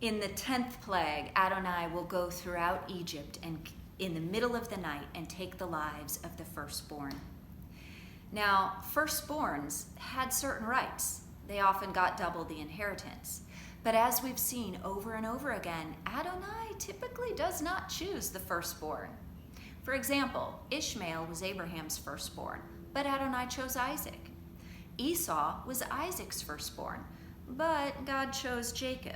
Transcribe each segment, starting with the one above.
In the 10th plague, Adonai will go throughout Egypt and in the middle of the night and take the lives of the firstborn. Now, firstborns had certain rights. They often got double the inheritance. But as we've seen over and over again, Adonai typically does not choose the firstborn. For example, Ishmael was Abraham's firstborn, but Adonai chose Isaac. Esau was Isaac's firstborn, but God chose Jacob.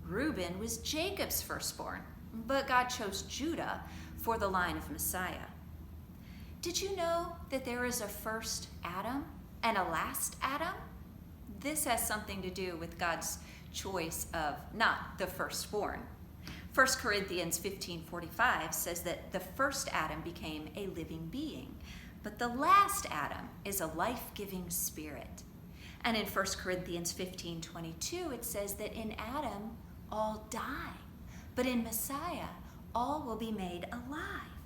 Reuben was Jacob's firstborn, but God chose Judah for the line of Messiah. Did you know that there is a first Adam and a last Adam? This has something to do with God's choice of not the firstborn. 1 Corinthians 15:45 says that the first Adam became a living being, but the last Adam is a life-giving spirit. And in 1 Corinthians 15:22 it says that in Adam all die, but in Messiah all will be made alive.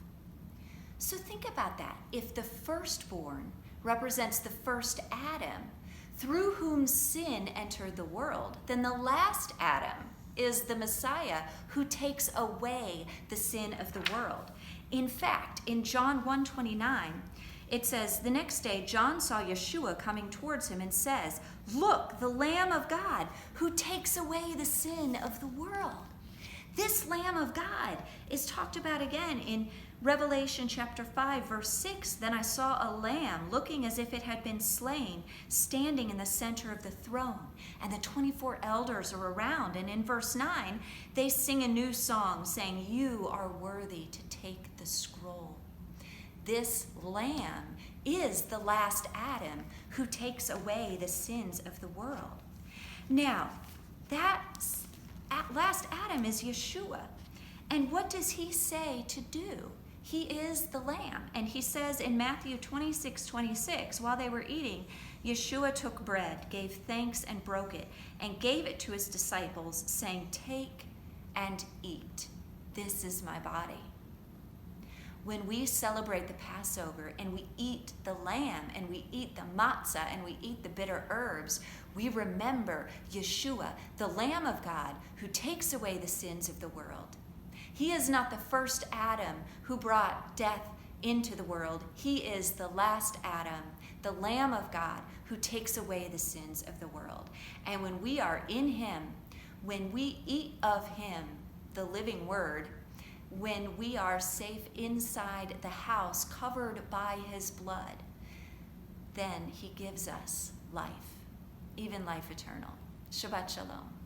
So think about that. If the firstborn represents the first Adam, through whom sin entered the world, then the last Adam is the Messiah who takes away the sin of the world. In fact, in John 1:29, it says, the next day John saw Yeshua coming towards him and says, "Look, the Lamb of God who takes away the sin of the world." This Lamb of God is talked about again in Revelation chapter 5, verse 6. Then I saw a lamb looking as if it had been slain, standing in the center of the throne. And the 24 elders are around. And in verse 9, they sing a new song saying, "You are worthy to take the scroll." This lamb is the last Adam who takes away the sins of the world. Now, that last Adam is Yeshua. And what does he say to do? He is the lamb. And he says in Matthew 26:26, while they were eating, Yeshua took bread, gave thanks and broke it, and gave it to his disciples, saying, "Take and eat. This is my body." When we celebrate the Passover and we eat the lamb and we eat the matzah and we eat the bitter herbs, we remember Yeshua, the Lamb of God, who takes away the sins of the world. He is not the first Adam who brought death into the world. He is the last Adam, the Lamb of God, who takes away the sins of the world. And when we are in him, when we eat of him, the living word, when we are safe inside the house covered by his blood, then he gives us life, even life eternal. Shabbat Shalom.